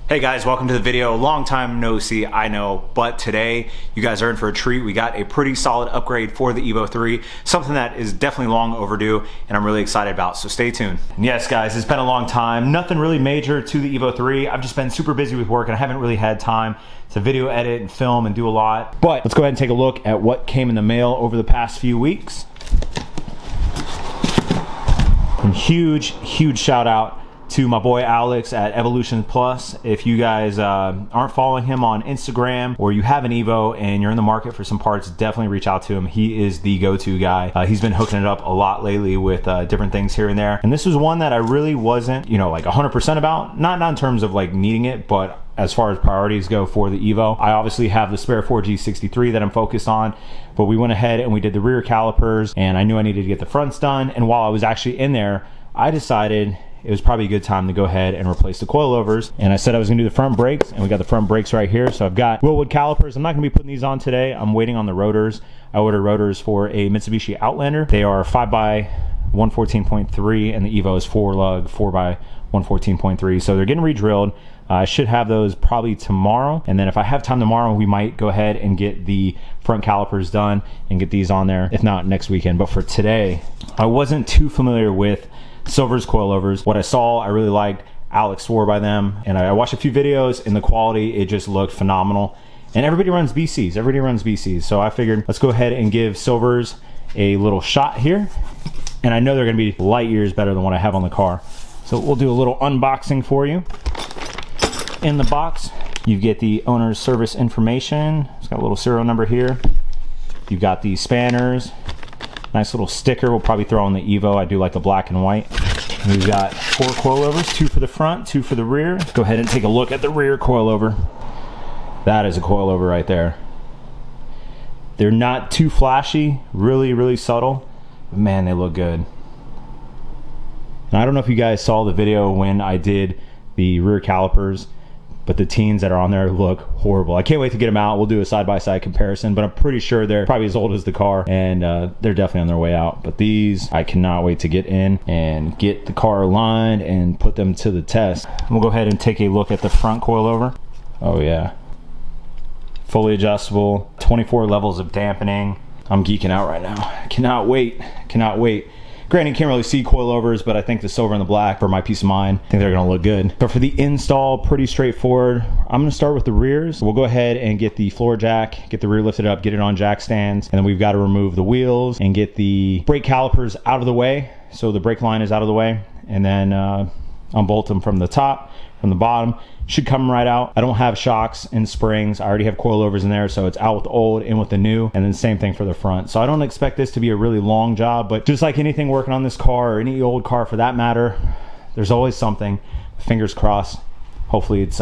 Hey guys, welcome to the video. Long time no see, I know, but today you guys are in for a treat. We got a pretty solid upgrade for the Evo 3, something that is definitely long overdue and I'm really excited about, so stay tuned. And yes guys, it's been a long time. Nothing really major to the Evo 3. I've just been super busy with work and I haven't really had time to video edit and film and do a lot. But let's go ahead and take a look at what came in the mail over the past few weeks. And huge shout out to my boy Alex at Evolution Plus. If you guys aren't following him on Instagram or you have an Evo and you're in the market for some parts, definitely reach out to him. He is the go-to guy. He's been hooking it up a lot lately with different things here and there. And this was one that I really wasn't, like 100% about. Not in terms of like needing it, but as far as priorities go for the Evo. I obviously have the spare 4G63 that I'm focused on, but we went ahead and we did the rear calipers and I knew I needed to get the fronts done. And while I was actually in there, I decided it was probably a good time to go ahead and replace the coilovers. And I said I was gonna do the front brakes, and we got the front brakes right here. So I've got Wilwood calipers. I'm not gonna be putting these on today. I'm waiting on the rotors. I ordered rotors for a Mitsubishi Outlander. They are 5x114.3 and the Evo is 4-lug 4x114.3. So they're getting re-drilled. I should have those probably tomorrow. And then if I have time tomorrow, we might go ahead and get the front calipers done and get these on there, if not next weekend. But for today, I wasn't too familiar with Silver's coilovers. What I saw, I really liked. Alex swore by them, and I watched a few videos, and the quality, it just looked phenomenal. And everybody runs BCs. So I figured, let's go ahead and give Silver's a little shot here. And I know they're gonna be light years better than what I have on the car. So we'll do a little unboxing for you. In the box, you get the owner's service information. It's got a little serial number here. You've got the spanners. Nice little sticker we'll probably throw on the Evo. I do like the black and white. We've got 4 coilovers, 2 for the front, 2 for the rear. Let's go ahead and take a look at the rear coilover. That is a coilover right there. They're not too flashy, really subtle, but man, they look good. And I don't know if you guys saw the video when I did the rear calipers, but the Teins that are on there look horrible. I can't wait to get them out. We'll do a side-by-side comparison, but I'm pretty sure they're probably as old as the car, and they're definitely on their way out. But these, I cannot wait to get in and get the car aligned and put them to the test. We'll go ahead and take a look at the front coilover. Oh yeah. Fully adjustable, 24 levels of dampening. I'm geeking out right now. Cannot wait. Granted, you can't really see coilovers, but I think the silver and the black, for my peace of mind, I think they're gonna look good. So for the install, pretty straightforward. I'm gonna start with the rears. We'll go ahead and get the floor jack, get the rear lifted up, get it on jack stands, and then we've got to remove the wheels and get the brake calipers out of the way, so the brake line is out of the way, and then unbolt them from the top, from the bottom. Should come right out. I don't have shocks and springs. I already have coilovers in there, so it's out with the old, in with the new, and then same thing for the front. So I don't expect this to be a really long job, but just like anything working on this car, or any old car for that matter, there's always something. Fingers crossed. Hopefully it's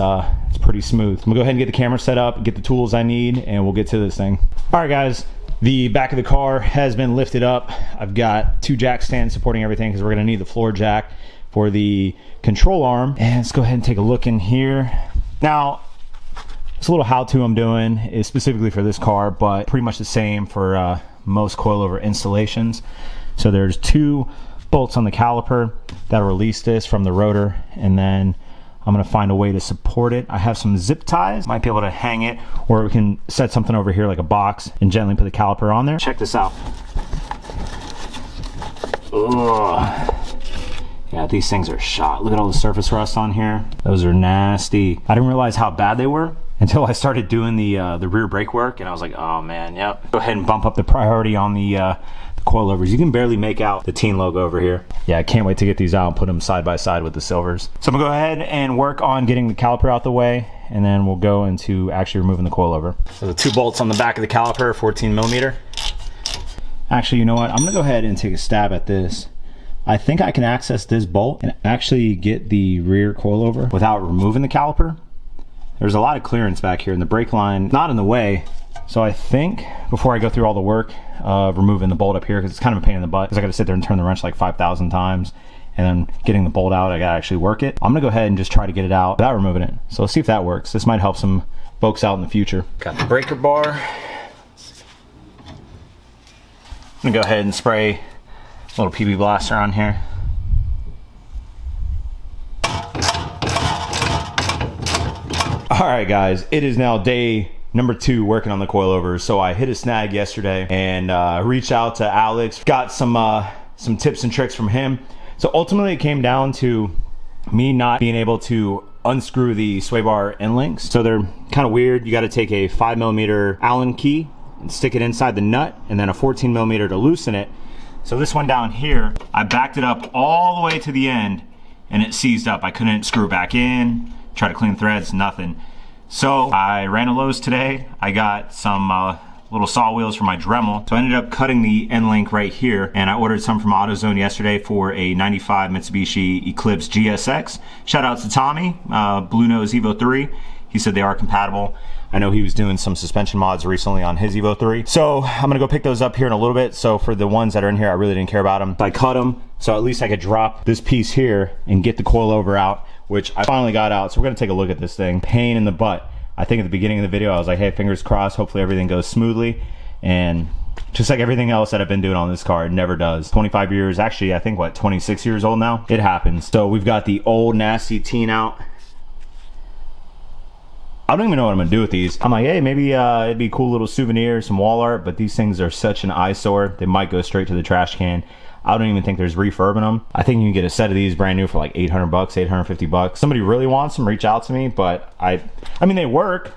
pretty smooth. I'm gonna go ahead and get the camera set up, get the tools I need, and we'll get to this thing. All right guys, the back of the car has been lifted up. I've got 2 jack stands supporting everything because we're gonna need the floor jack for the control arm. And let's go ahead and take a look in here. Now, it's a little how-to I'm doing is specifically for this car, but pretty much the same for most coilover installations. So there's 2 bolts on the caliper that'll release this from the rotor, and then I'm gonna find a way to support it. I have some zip ties, might be able to hang it, or we can set something over here like a box and gently put the caliper on there. Check this out. Ugh. Yeah, these things are shot. Look at all the surface rust on here. Those are nasty. I didn't realize how bad they were until I started doing the rear brake work, and I was like, oh man, yep. Go ahead and bump up the priority on the coilovers. You can barely make out the Tein logo over here. Yeah, I can't wait to get these out and put them side by side with the silvers. So I'm gonna go ahead and work on getting the caliper out the way, and then we'll go into actually removing the coilover. So the 2 bolts on the back of the caliper, 14mm. Actually, you know what? I'm gonna go ahead and take a stab at this. I think I can access this bolt and actually get the rear coilover without removing the caliper. There's a lot of clearance back here and the brake line not in the way. So I think before I go through all the work of removing the bolt up here, because it's kind of a pain in the butt, because I got to sit there and turn the wrench like 5,000 times, and then getting the bolt out, I got to actually work it. I'm gonna go ahead and just try to get it out without removing it. So let's see if that works. This might help some folks out in the future. Got the breaker bar. I'm gonna go ahead and spray a little PB blaster on here. All right, guys, it is now day number 2 working on the coilovers. So I hit a snag yesterday and reached out to Alex, got some tips and tricks from him. So ultimately it came down to me not being able to unscrew the sway bar end links. So they're kind of weird. You got to take a 5mm Allen key and stick it inside the nut, and then a 14mm to loosen it. So this one down here, I backed it up all the way to the end and it seized up. I couldn't screw it back in, try to clean threads, nothing. So I ran a Lowe's today. I got some little saw wheels for my Dremel. So I ended up cutting the end link right here, and I ordered some from AutoZone yesterday for a 95 Mitsubishi Eclipse GSX. Shout out to Tommy, Blue Nose Evo 3. He said they are compatible. I know he was doing some suspension mods recently on his Evo 3. So I'm gonna go pick those up here in a little bit. So for the ones that are in here, I really didn't care about them. I cut them, so at least I could drop this piece here and get the coilover out, which I finally got out. So we're gonna take a look at this thing. Pain in the butt. I think at the beginning of the video, I was like, hey, fingers crossed, hopefully everything goes smoothly. And just like everything else that I've been doing on this car, it never does. 25 years, actually, I think, what, 26 years old now? It happens. So we've got the old nasty Tein out. I don't even know what I'm gonna do with these. I'm like, hey, maybe it'd be a cool little souvenir, some wall art, but these things are such an eyesore. They might go straight to the trash can. I don't even think there's refurb in them. I think you can get a set of these brand new for like 800 bucks, 850 bucks. Somebody really wants them, reach out to me, but I mean, they work.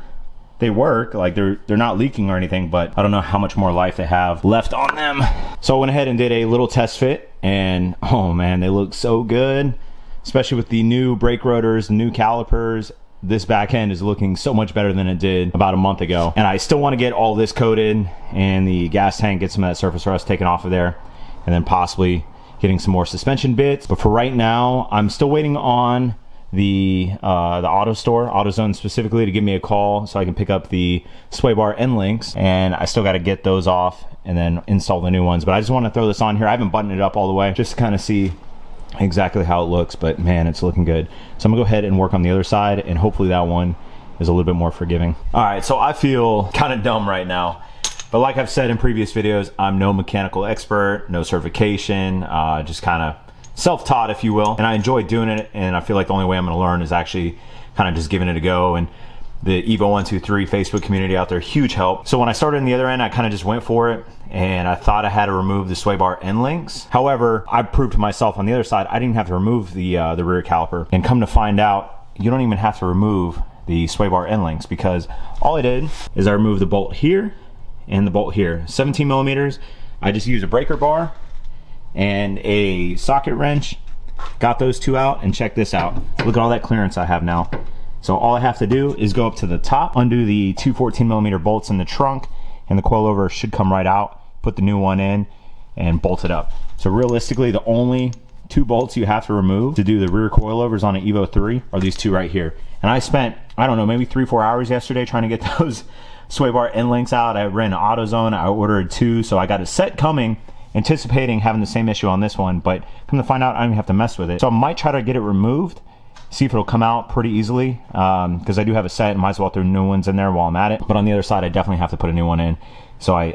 They work, like they're not leaking or anything, but I don't know how much more life they have left on them. So I went ahead and did a little test fit, and oh man, they look so good, especially with the new brake rotors, new calipers. This back end is looking so much better than it did about a month ago. And I still want to get all this coated and the gas tank, get some of that surface rust taken off of there, and then possibly getting some more suspension bits. But for right now, I'm still waiting on the auto store, AutoZone specifically, to give me a call so I can pick up the sway bar end links, and I still got to get those off and then install the new ones. But I just want to throw this on here. I haven't buttoned it up all the way, just to kind of see exactly how it looks, but man, it's looking good. So I'm gonna go ahead and work on the other side, and hopefully that one is a little bit more forgiving. All right, so I feel kind of dumb right now, but like I've said in previous videos, I'm no mechanical expert, no certification, just kind of self-taught, if you will, and I enjoy doing it. And I feel like the only way I'm gonna learn is actually kind of just giving it a go. And the Evo 123 Facebook community out there, huge help. So when I started in the other end, I kind of just went for it, and I thought I had to remove the sway bar end links. However, I proved to myself on the other side, I didn't have to remove the rear caliper. And come to find out, you don't even have to remove the sway bar end links, because all I did is I removed the bolt here and the bolt here, 17mm. I just used a breaker bar and a socket wrench, got those two out, and check this out. Look at all that clearance I have now. So all I have to do is go up to the top, undo the two 14mm bolts in the trunk, and the coilover should come right out, put the new one in, and bolt it up. So realistically, the only two bolts you have to remove to do the rear coilovers on an Evo 3 are these two right here. And I spent, I don't know, maybe 3-4 hours yesterday trying to get those sway bar end links out. I ran AutoZone, I ordered two, so I got a set coming, anticipating having the same issue on this one, but come to find out, I don't even have to mess with it. So I might try to get it removed, see if it'll come out pretty easily, because I do have a set and might as well throw new ones in there while I'm at it. But on the other side, I definitely have to put a new one in. So I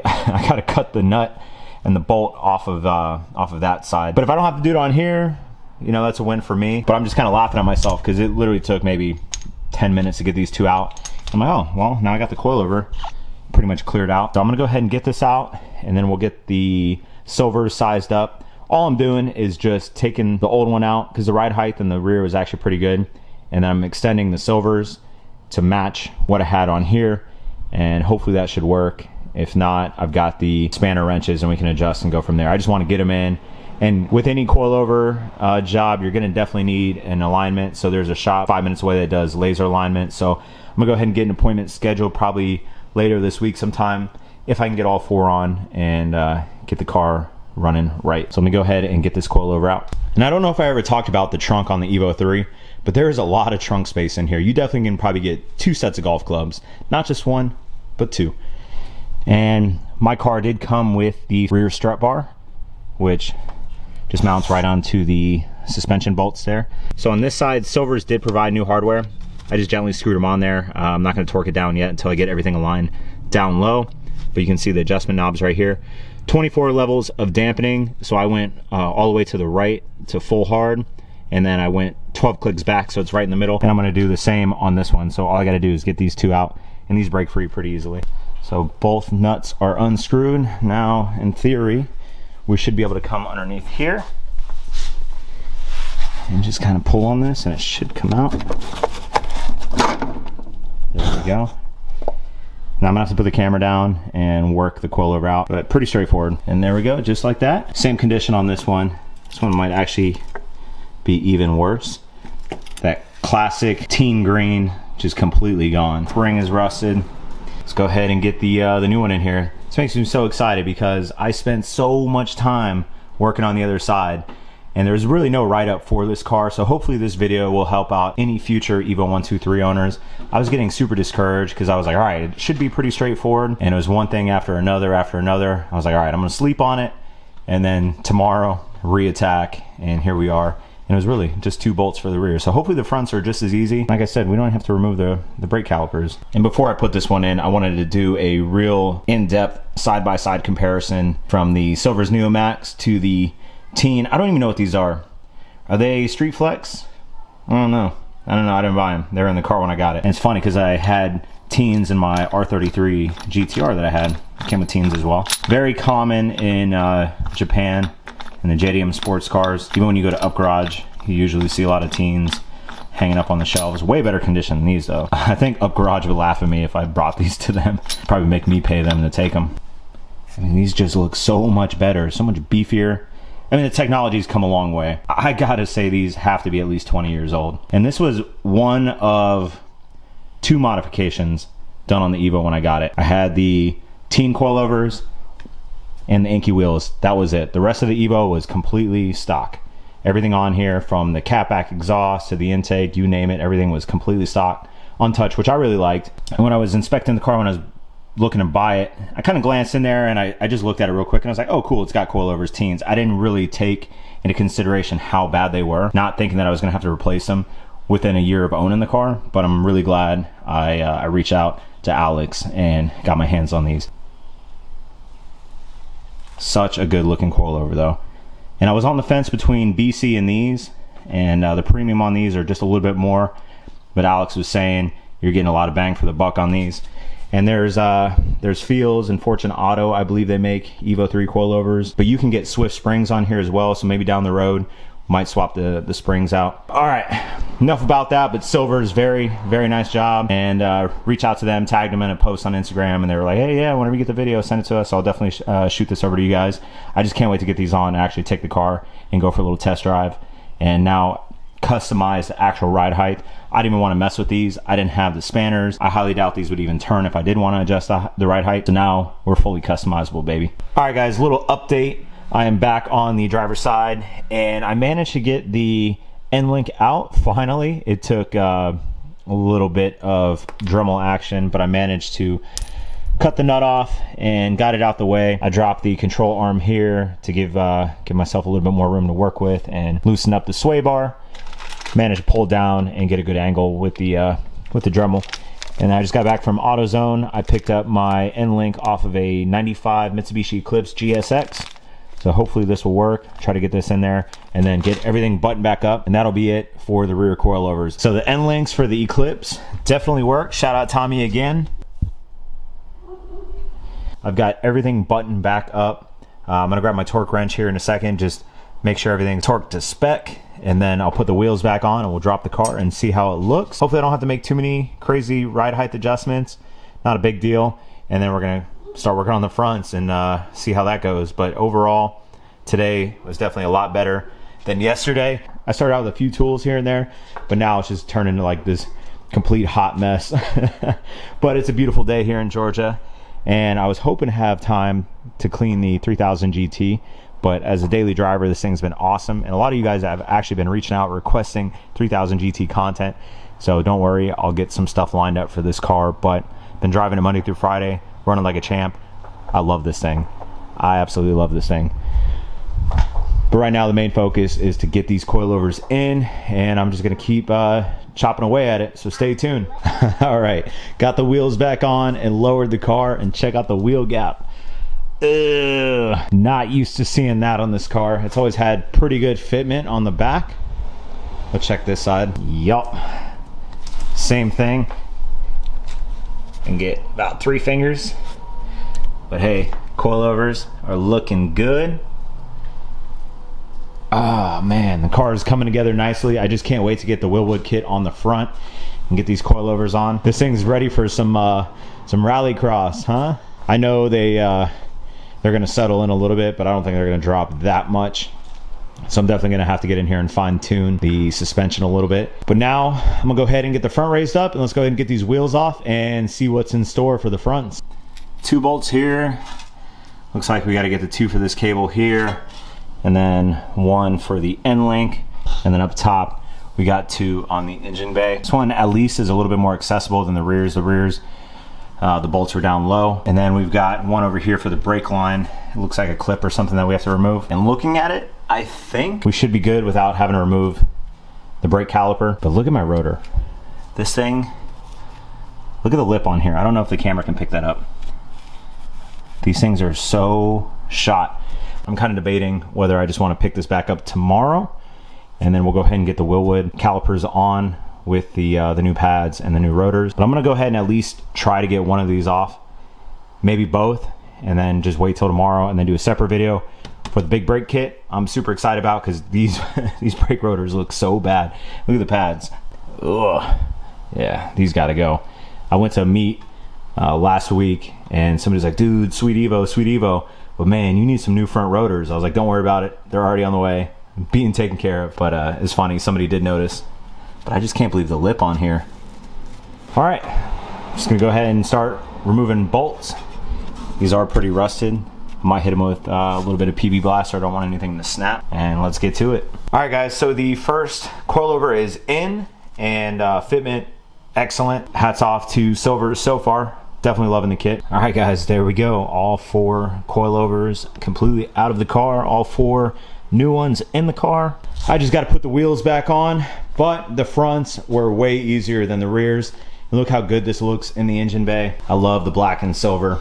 got to cut the nut and the bolt off of that side. But if I don't have to do it on here, you know, that's a win for me. But I'm just kind of laughing at myself, because it literally took maybe 10 minutes to get these two out. I'm like, oh, well, now I got the coilover pretty much cleared out. So I'm gonna go ahead and get this out, and then we'll get the silvers sized up. All I'm doing is just taking the old one out, because the ride height in the rear was actually pretty good, and then I'm extending the silvers to match what I had on here, and hopefully that should work. If not, I've got the spanner wrenches and we can adjust and go from there. I just want to get them in. And with any coilover job, you're going to definitely need an alignment. So there's a shop 5 minutes away that does laser alignment. So I'm gonna go ahead and get an appointment scheduled probably later this week sometime, if I can get all four on and get the car running right. So I'm gonna go ahead and get this coilover out. And I don't know if I ever talked about the trunk on the Evo 3, but there is a lot of trunk space in here. You definitely can probably get 2 sets of golf clubs, not just one, but 2. And my car did come with the rear strut bar, which just mounts right onto the suspension bolts there. So on this side, Silvers did provide new hardware. I just gently screwed them on there. I'm not going to torque it down yet until I get everything aligned down low, but you can see the adjustment knobs right here. 24 levels of dampening, so I went all the way to the right to full hard, and then I went 12 clicks back, so it's right in the middle. And I'm gonna do the same on this one. So all I gotta do is get these two out, and these break free pretty easily. So both nuts are unscrewed. Now, in theory, we should be able to come underneath here and just kind of pull on this, and it should come out. There we go. Now I'm gonna have to put the camera down and work the coilover out, but pretty straightforward. And there we go, just like that. Same condition on this one. This one might actually be even worse. That classic teen green just completely gone. Spring is rusted. Let's go ahead and get the new one in here. This makes me so excited because I spent so much time working on the other side, and there's really no write-up for this car, so hopefully this video will help out any future Evo 123 owners. I was getting super discouraged because I was like, all right, it should be pretty straightforward, and it was one thing after another after another. I was like, all right, I'm gonna sleep on it, and then tomorrow, re-attack, and here we are. And it was really just 2 bolts for the rear. So hopefully the fronts are just as easy. Like I said, we don't have to remove the brake calipers. And before I put this one in, I wanted to do a real in-depth side-by-side comparison from the Silver's Neo Max to the Teen. I don't even know what these are. Are they Street Flex? I don't know. I didn't buy them. They were in the car when I got it. And it's funny because I had Teins in my R33 GTR that I had. It came with Teins as well. Very common in Japan. And the JDM sports cars, even when you go to Up Garage, you usually see a lot of Teens hanging up on the shelves. Way better condition than these though. I think Up Garage would laugh at me if I brought these to them. Probably make me pay them to take them. I mean, these just look so much better, so much beefier. I mean, the technology's come a long way. I gotta say these have to be at least 20 years old. And this was one of 2 modifications done on the Evo when I got it. I had the Teen coilovers and the inky wheels. That was it. The rest of the Evo was completely stock. Everything on here, from the catback exhaust to the intake, you name it, everything was completely stock, untouched, which I really liked. And when I was inspecting the car, when I was looking to buy it, I kind of glanced in there and I just looked at it real quick and I was like, oh cool, it's got coilovers, Teens. I didn't really take into consideration how bad they were, not thinking that I was gonna have to replace them within a year of owning the car. But I'm really glad I reached out to Alex and got my hands on these. Such a good looking coilover though. And I was on the fence between BC and these, and the premium on these are just a little bit more, but Alex was saying you're getting a lot of bang for the buck on these. And there's Fields and Fortune Auto, I believe they make Evo 3 coilovers, but you can get Swift springs on here as well, so maybe down the road might swap the springs out. All right, enough about that, but Silver's very nice job. And reach out to them, tagged them in a post on Instagram, and they were like, hey, yeah, whenever you get the video, send it to us. I'll definitely shoot this over to you guys. I just can't wait to get these on and actually take the car and go for a little test drive. And now customize the actual ride height. I didn't even want to mess with these. I didn't have the spanners. I highly doubt these would even turn if I did want to adjust the ride height. So now we're fully customizable, baby. All right, guys, little update. I am back on the driver's side, and I managed to get the end link out finally. It took a little bit of Dremel action, but I managed to cut the nut off and got it out the way. I dropped the control arm here to give myself a little bit more room to work with and loosen up the sway bar. Managed to pull down and get a good angle with the Dremel. And I just got back from AutoZone. I picked up my end link off of a 95 Mitsubishi Eclipse GSX. So hopefully this will work. Try to get this in there and then get everything buttoned back up, and that'll be it for the rear coilovers. So the end links for the Eclipse definitely work. Shout out Tommy again. I've got everything buttoned back up. I'm gonna grab my torque wrench here in a second, just make sure everything's torqued to spec, and then I'll put the wheels back on and we'll drop the car and see how it looks. Hopefully I don't have to make too many crazy ride height adjustments. Not a big deal. And then we're gonna start working on the fronts and see how that goes. But overall, today was definitely a lot better than yesterday. I started out with a few tools here and there, but now it's just turned into like this complete hot mess. But it's a beautiful day here in Georgia, and I was hoping to have time to clean the 3000 GT, but as a daily driver, this thing's been awesome. And a lot of you guys have actually been reaching out requesting 3000 GT content, so don't worry, I'll get some stuff lined up for this car. But been driving it Monday through Friday, running like a champ. I love this thing. I absolutely love this thing. But right now the main focus is to get these coilovers in, and I'm just gonna keep chopping away at it, so stay tuned. All right, got the wheels back on and lowered the car, and check out the wheel gap. Ugh, not used to seeing that on this car. It's always had pretty good fitment on the back, Let's check this side. Yup. Same thing. And get about 3 fingers. But hey, coilovers are looking good. Ah, man, the car is coming together nicely. I just can't wait to get the Willwood kit on the front and get these coilovers on. This thing's ready for some rallycross, huh? I know they're gonna settle in a little bit, but I don't think they're gonna drop that much. So I'm definitely gonna have to get in here and fine tune the suspension a little bit. But now I'm gonna go ahead and get the front raised up, and let's go ahead and get these wheels off and see what's in store for the fronts. 2 bolts here. Looks like we gotta get the 2 for this cable here, and then 1 for the end link, and then up top we got 2 on the engine bay. This one at least is a little bit more accessible than the rears. The bolts are down low, and then we've got 1 over here for the brake line. It looks like a clip or something that we have to remove. And looking at it, I think we should be good without having to remove the brake caliper. But look at my rotor. This thing, look at the lip on here. I don't know if the camera can pick that up. These things are so shot. I'm kind of debating whether I just want to pick this back up tomorrow, and then we'll go ahead and get the Willwood calipers on with the new pads and the new rotors. But I'm gonna go ahead and at least try to get one of these off, maybe both, and then just wait till tomorrow and then do a separate video for the big brake kit. I'm super excited about, because these these brake rotors look so bad. Look at the pads. Ugh. Yeah, these gotta go. I went to a meet last week, and somebody's like, dude, sweet Evo, but man, you need some new front rotors. I was like, don't worry about it, they're already on the way, being taken care of. But it's funny, somebody did notice, but I just can't believe the lip on here. All right, just gonna go ahead and start removing bolts. These are pretty rusted. I might hit them with a little bit of PB Blaster. I don't want anything to snap, and let's get to it. All right, guys, so the first coilover is in, and fitment excellent. Hats off to Silver so far. Definitely loving the kit. All right, guys, there we go. All 4 coilovers completely out of the car. All 4 new ones in the car. I just got to put the wheels back on, but the fronts were way easier than the rears. And look how good this looks in the engine bay. I love the black and silver.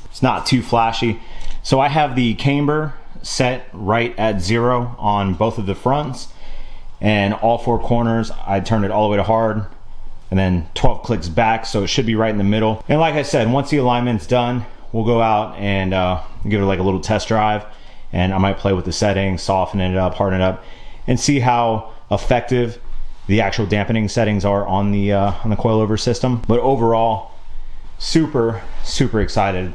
It's not too flashy. So I have the camber set right at 0 on both of the fronts, and all 4 corners I turned it all the way to hard, and then 12 clicks back, so it should be right in the middle. And like I said, once the alignment's done, we'll go out and give it like a little test drive, and I might play with the settings, soften it up, harden it up, and see how effective the actual dampening settings are on the coilover system. But overall, super excited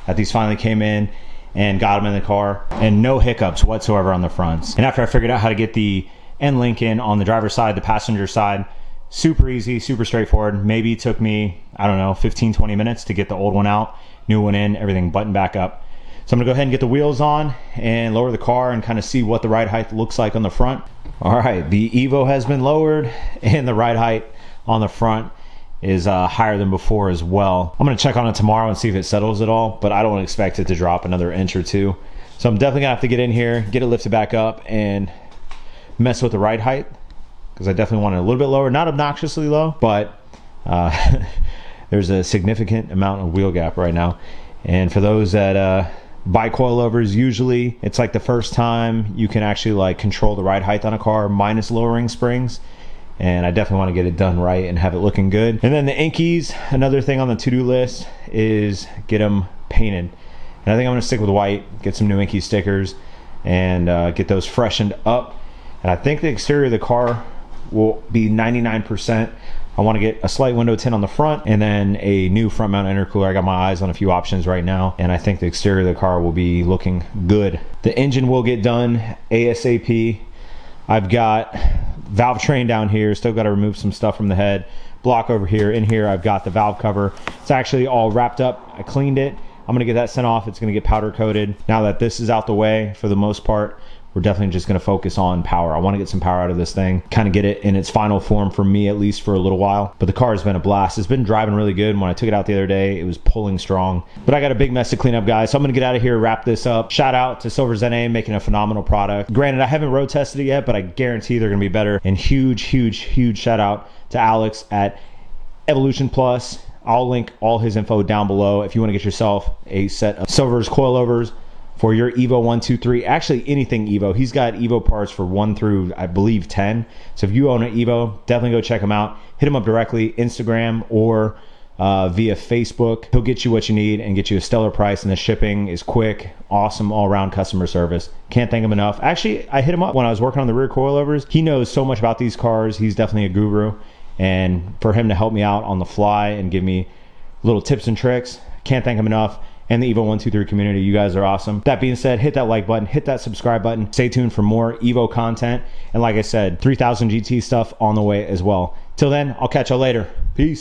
that these finally came in and got them in the car, and no hiccups whatsoever on the fronts. And after I figured out how to get the end link in on the driver's side, the passenger side, super easy, super straightforward. Maybe it took me, I don't know, 15-20 minutes to get the old one out, new one in, everything buttoned back up. So I'm gonna go ahead and get the wheels on and lower the car and kind of see what the ride height looks like on the front. All right, the Evo has been lowered, and the ride height on the front is higher than before as well. I'm gonna check on it tomorrow and see if it settles at all, but I don't expect it to drop another inch or 2. So I'm definitely gonna have to get in here, get it lifted back up, and mess with the ride height, because I definitely want it a little bit lower, not obnoxiously low, but there's a significant amount of wheel gap right now. And for those that buy coilovers, usually it's like the first time you can actually like control the ride height on a car minus lowering springs. And I definitely want to get it done right and have it looking good. And then the Inkies, another thing on the to-do list is get them painted. And I think I'm going to stick with white, get some new Inky stickers, and get those freshened up. And I think the exterior of the car will be 99%. I want to get a slight window tint on the front, and then a new front mount intercooler. I got my eyes on a few options right now, and I think the exterior of the car will be looking good. The engine will get done ASAP. I've got valve train down here, still got to remove some stuff from the head. Block over here. In here I've got the valve cover. It's actually all wrapped up. I cleaned it. I'm gonna get that sent off. It's gonna get powder coated. Now that this is out the way, for the most part, we're definitely just going to focus on power. I want to get some power out of this thing, kind of get it in its final form for me, at least for a little while. But the car has been a blast. It's been driving really good. And when I took it out the other day, it was pulling strong. But I got a big mess to clean up, guys. So I'm going to get out of here, wrap this up. Shout out to Silver ZA making a phenomenal product. Granted, I haven't road tested it yet, but I guarantee they're going to be better. And huge shout out to Alex at Evolution Plus. I'll link all his info down below if you want to get yourself a set of Silver's coilovers for your Evo 1, 2, 3, actually anything Evo. He's got Evo parts for 1 through, I believe, 10. So if you own an Evo, definitely go check him out. Hit him up directly, Instagram or via Facebook. He'll get you what you need and get you a stellar price, and the shipping is quick. Awesome all-around customer service. Can't thank him enough. Actually, I hit him up when I was working on the rear coilovers. He knows so much about these cars. He's definitely a guru, and for him to help me out on the fly and give me little tips and tricks, can't thank him enough. And the Evo 123 community, you guys are awesome. That being said, hit that like button, hit that subscribe button. Stay tuned for more Evo content, and like I said, 3000 GT stuff on the way as well. Till then, I'll catch y'all later. Peace.